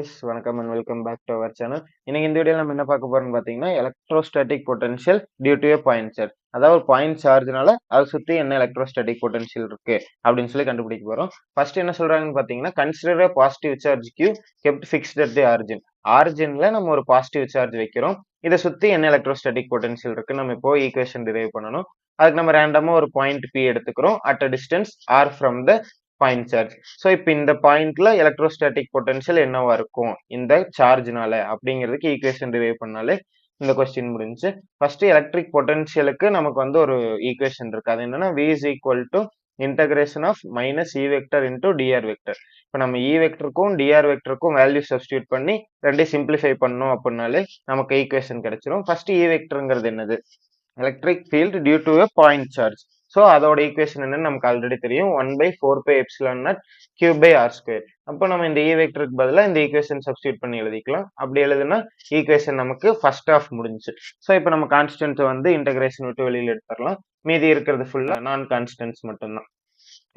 guys, வணக்கம் and welcome back to our channel. இன்னைக்கு இந்த வீடியோல நம்ம என்ன பார்க்க போறோம்னு பாத்தீங்கன்னா electrostatic potential due to a point charge. அதாவது ஒரு பாயிண்ட் சார்ஜ்னால அதை சுத்தி என்ன எலக்ட்ரோஸ்டாட்டிக் பொட்டன்ஷியல் இருக்கு அப்படின்னு சொல்லி கண்டுபிடிக்க போறோம். ஃபர்ஸ்ட் என்ன சொல்றாங்கன்னு பாத்தீங்கன்னா consider a positive charge Q kept fixed at the origin. ஆரிஜின்ல நம்ம ஒரு பாசிட்டிவ் சார்ஜ் வைக்கிறோம். இதை சுத்தி என்ன எலக்ட்ரோஸ்டாட்டிக் பொட்டன்ஷியல் இருக்கு நம்ம இப்போ ஈக்குவேஷன் டிரைவ் பண்ணணும். அதுக்கு நம்ம ரேண்டமா ஒரு பாயிண்ட் P எடுத்துக்கிறோம் at a distance R from the point charge. So இப்போ இந்த பாயிண்ட்ல எலக்ட்ரோஸ்டாட்டிக் பொட்டன்ஷியல் என்னவா இருக்கும் இந்த சார்ஜ்னால அப்படிங்கிறதுக்கு ஈக்குவேஷன் டிரைவ் பண்ணாலே இந்த கொஸ்டின் முடிஞ்சு. ஃபர்ஸ்ட் எலக்ட்ரிக் பொட்டன்ஷியலுக்கு நமக்கு வந்து ஒரு ஈக்குவேஷன் இருக்கு. அது என்னன்னா v is equal to integration of minus E vector into dr vector. இப்போ நம்ம இ வெக்டருக்கும் டிஆர் வெக்டருக்கும் வேல்யூ சப்ஸ்டியூட் பண்ணி ரெண்டையும் சிம்பிளிஃபை பண்ணோம் அப்படின்னாலே நமக்கு ஈக்குவேஷன் கிடைச்சிரும். ஃபர்ஸ்ட் இ வெக்டருங்கிறது என்னது? Electric field due to a point charge. So அதோட ஈக்குவேஷன் என்னன்னு நமக்கு ஆல்ரெடி தெரியும், 1/4πε0 Q/r². அப்போ நம்ம இந்த இ வெக்டருக்கு பதிலாக இந்த ஈக்குவேஷன் சப்ஸ்டியூட் பண்ணி எழுதிக்கலாம். அப்படி எழுதுனா ஈக்குவேஷன் நமக்கு ஃபர்ஸ்ட் ஆஃப் முடிஞ்சு. ஸோ இப்போ நம்ம கான்ஸ்டன்ட் வந்து இன்டகிரேஷன் விட்டு வெளியில எடுத்துடலாம். மீதி இருக்கிறது ஃபுல்லா நான் கான்ஸ்டன்ட்ஸ் மட்டும்தான்.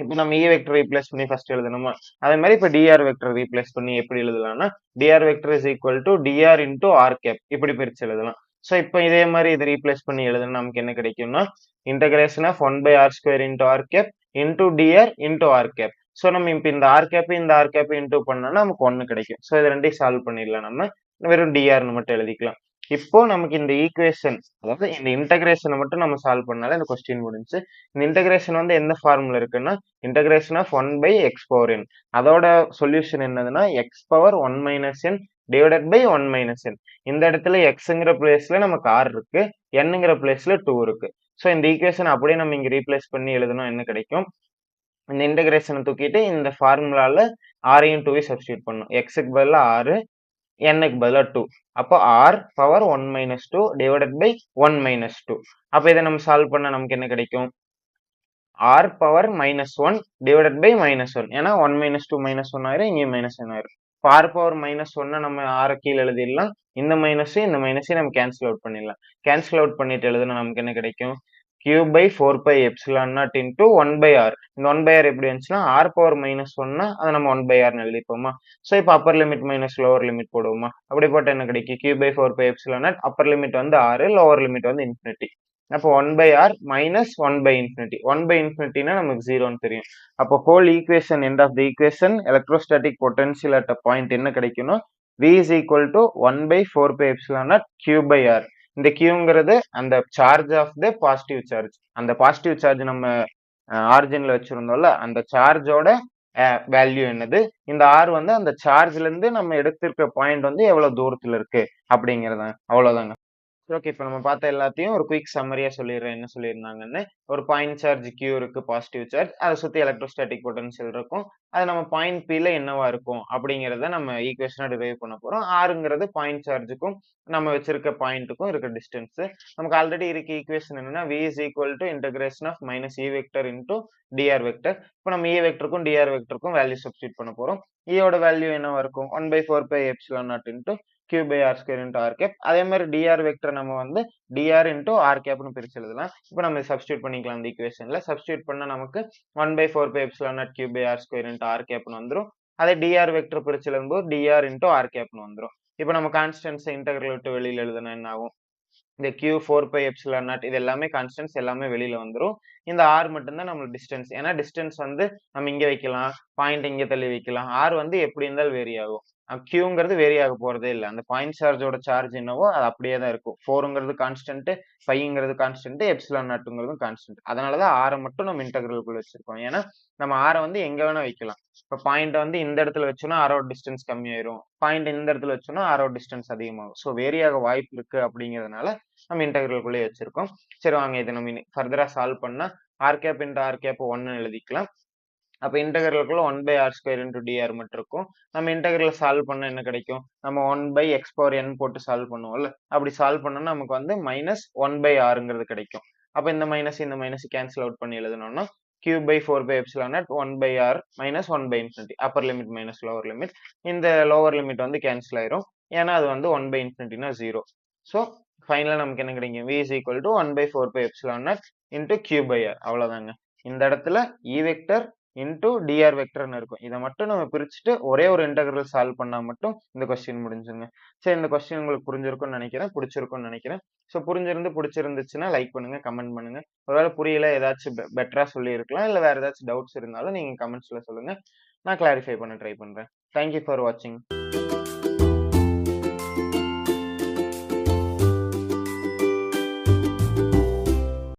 இப்போ நம்ம இ வெக்டர் ரீப்ளேஸ் பண்ணி ஃபர்ஸ்ட் எழுதணுமா, அதே மாதிரி இப்போ டிஆர் வெக்டர் ரீப்ளேஸ் பண்ணி எப்படி எழுதலாம்னா DR vector is equal to DR into R cap இப்படி பிரிச்சு எழுதலாம். ஸோ இப்போ இதே மாதிரி இதை ரீப்ளேஸ் பண்ணி எழுதுனா நமக்கு என்ன கிடைக்கும்னா integration of 1/r² into R cap into dr into R cap. So நம்ம இப்போ இந்த ஆர் கேப் இன்டூ பண்ணோம்னா நமக்கு 1 கிடைக்கும். ஸோ இது ரெண்டையும் சால்வ் பண்ணிடலாம். நம்ம வெறும் டிஆர்னு மட்டும் எழுதிக்கலாம். இப்போ நமக்கு இந்த ஈக்குவேஷன், அதாவது இந்த இன்டகிரேஷனை மட்டும் நம்ம சால்வ் பண்ணாலே இந்த கொஸ்டின் முடிஞ்சு. இந்த இன்டகிரேஷன் வந்து எந்த ஃபார்முலா இருக்குன்னா இன்டகிரேஷன் ஆஃப் 1/x⁴n. அதோட சொல்யூஷன் என்னதுன்னா x⁴1 - n divided by 1 - n. இந்த இடத்துல எக்ஸ்ங்கிற பிளேஸ்ல நமக்கு ஆர் இருக்கு, என்னங்கிற பிளேஸ்ல 2 இருக்கு. ஸோ இந்த ஈக்குவேஷன் அப்படியே நம்ம இங்க ரீப்ளேஸ் பண்ணி எழுதணும். என்ன கிடைக்கும்? இந்த இன்டகிரேஷனை தூக்கிட்டு இந்த ஃபார்முலால ஆரையும் 2வையும் சப்ஸ்டியூட் பண்ணணும். எக்ஸுக்கு பதிலா 6, n-க்கு பதிலா 2. அப்போ r⁴1 - 2 டிவைடட் பை 1 - 2. அப்போ இதை நம்ம சால்வ் பண்ண நமக்கு என்ன கிடைக்கும்? r⁻−1 divided by -1. ஏன்னா 1 - 2 -1 ஆயிரும், இங்கே -1 ஆயிரும். இப்போ r⁻−1 நம்ம ஆற கீழே எழுதிடலாம். இந்த மைனஸையும் இந்த மைனஸையும் நம்ம கேன்சல் அவுட் பண்ணிடலாம். கேன்சல் அவுட் பண்ணிட்டு எழுதுனா நமக்கு என்ன கிடைக்கும்? Q/4πε0 into 1/r. இந்த 1/r எப்படி வந்துச்சுன்னா r⁻−1 அதை நம்ம 1/rன்னு எழுதிப்போமா. ஸோ இப்போ upper limit minus lower limit போடுவோமா. அப்படி போட்டு என்ன கிடைக்கும்? Q/4πε0 அப்பர் லிமிட் வந்து 6, லோவர் லிமிட் வந்து இன்ஃபினிட்டி. அப்போ 1/r மைனஸ் 1/∞. 1/∞ நமக்கு 0ன்னு தெரியும். அப்போ whole equation, end of the equation, electrostatic potential at a point என்ன கிடைக்கும்னா v is equal to 1/4πε0 Q/r. இந்த Qங்கிறது அந்த charge of the positive charge. அந்த பாசிட்டிவ் சார்ஜ் நம்ம ஆரிஜின்ல வச்சிருந்தோம்ல, அந்த சார்ஜோட வேல்யூ என்னது, இந்த ஆர் வந்து அந்த சார்ஜ்ல இருந்து நம்ம எடுத்திருக்க பாயிண்ட் வந்து எவ்வளவு தூரத்துல இருக்கு அப்படிங்கறத, அவ்வளவுதாங்க. ஓகே, இப்போ நம்ம பார்த்த எல்லாத்தையும் ஒரு குயிக் சம்மரியா சொல்லிடுறேன். என்ன சொல்லியிருந்தாங்கன்னு, ஒரு பாயிண்ட் சார்ஜ் Q இருக்கு, பாசிட்டிவ் சார்ஜ், அதை சுத்தி எலக்ட்ரோஸ்டாட்டிக் பொட்டன்ஷியல் இருக்கும். அது நம்ம பாயிண்ட் Pல என்னவா இருக்கும் அப்படிங்கறத நம்ம ஈக்குவேஷனா டிரைவ் பண்ண போறோம். ஆறுங்கிறது பாயிண்ட் சார்ஜுக்கும் நம்ம வச்சிருக்க பாயிண்ட்டுக்கும் இருக்க டிஸ்டன்ஸ். நமக்கு ஆல்ரெடி இருக்க ஈக்குவேஷன் என்னன்னா v is equal to integration of minus E vector into dr vector. இப்போ நம்ம இ வெக்டருக்கும் டிஆர் வெக்டருக்கும் வேல்யூ சப்ஸ்டியூட் பண்ண போறோம். ஈயோட வேல்யூ என்னவா இருக்கும்? 1/4πε0 into Q/r² into R gap. அதே மாதிரி டிஆர் வெக்டர் நம்ம வந்து டிஆர் இன்டூ ஆர் கேப்னு பிரிச்சு எழுதலாம். இப்போ நம்ம சப்ஸ்டியூட் பண்ணிக்கலாம். இந்த ஈக்குவேஷன்ல சப்ஸ்டியூட் பண்ணா நமக்கு 1/4πε0 Q/r² இன்டூ ஆர் கேப்னு வந்துரும். அதே டிஆர் வெக்டர் பிரிச்சு எழுதும்போது டிஆர் இன்டூ ஆர் கேப்னு வந்துரும். இப்போ நம்ம கான்ஸ்டன்ட்ஸ் இன்டகிரல் விட்டு வெளியில எழுதுனா என்ன ஆகும்? இந்த Q4πε0 இது எல்லாமே கான்ஸ்டன்ட்ஸ், எல்லாமே வெளியில வந்துரும். இந்த ஆர் மட்டும்தான் நம்மளுக்கு டிஸ்டன்ஸ். ஏன்னா டிஸ்டன்ஸ் வந்து நம்ம இங்க வைக்கலாம், பாயிண்ட் இங்க தள்ளி வைக்கலாம். ஆர் வந்து எப்படி இருந்தாலும் வேரி ஆகும். Qங்கிறது வேரி ஆக போறதே இல்லை. அந்த பாயிண்ட் சார்ஜோட சார்ஜ் என்னவோ அது அப்படியே தான் இருக்கும். 4ங்கிறது கான்ஸ்டன்ட், 5ங்கிறது கான்ஸ்டன்ட், ε0ங்கிறதும் கான்ஸ்டன்ட். அதனாலதான் ஆரை மட்டும் நம்ம இன்டகிரலுக்குள்ள வச்சிருக்கோம். ஏன்னா நம்ம ஆரை வந்து எங்க வேணா வைக்கலாம். இப்ப பாயிண்ட் வந்து இந்த இடத்துல வச்சோம்னா ஆரோட டிஸ்டன்ஸ் கம்மியாயிரும், பாயிண்ட் இந்த இடத்துல வச்சோம்னா ஆரோட டிஸ்டன்ஸ் அதிகமாகும். ஸோ வேரி ஆக வாய்ப்பு இருக்கு அப்படிங்கிறதுனால நம்ம இன்டகிரலுக்குள்ளே வச்சிருக்கோம். சரி வாங்க, இதை நம்ம ஃபர்தரா சால்வ் பண்ணா r cap into R cap 1 எழுதிக்கலாம். அப்ப இன்டகிரலுக்குள்ள 1/r² இன்டூ டிஆர் மட்டும் இருக்கும். நம்ம இன்டகிரல் சால்வ் பண்ண என்ன கிடைக்கும்? நம்ம 1/x⁴n போட்டு சால்வ் பண்ணுவோம்ல, அப்படி சால்வ் பண்ணோம்னா நமக்கு வந்து -1/rங்கிறது கிடைக்கும். அப்ப இந்த மைனஸ் கேன்சல் அவுட் பண்ணி எழுதணும்னா Q/4πε0 1/r minus 1/∞. Appar limit minus lower limit. இந்த லோவர் லிமிட் வந்து கேன்சல் ஆயிரும். ஏன்னா அது வந்து 1/∞ 0. ஸோ ஃபைனலா நமக்கு என்ன கிடைக்கும்? v is equal to 1/4πε0 into Q/r. அவ்வளவுதாங்க. இந்த இடத்துல இ வெக்டர் இன்டூ டிஆர் வெக்டர்னு இருக்கும். இத மட்டும் நம்ம பிரிச்சுட்டு ஒரே ஒரு இன்டெக்ரல் சால்வ் பண்ணா மட்டும் இந்த கொஸ்டின் முடிஞ்சுங்க. சரி, இந்த கொஸ்டின் உங்களுக்கு புரிஞ்சிருக்கும்னு நெனைக்கிறேன். புடிச்சிருக்கும்னு நெனைக்கிறேன். ஸோ புரிஞ்சிருந்துச்சுன்னா லைக் பண்ணுங்க, கமெண்ட் பண்ணுங்க. ஒருவேள புரியல ஏதாச்சும் பெட்டரா சொல்லியிருக்கலாம். இல்ல வேற ஏதாச்சும் டவுட்ஸ் இருந்தாலும் நீங்க கமெண்ட்ஸ்ல சொல்லுங்க. நான் கிளாரிஃபை பண்ண ட்ரை பண்றேன். தேங்க் யூ ஃபார் வாட்சிங்.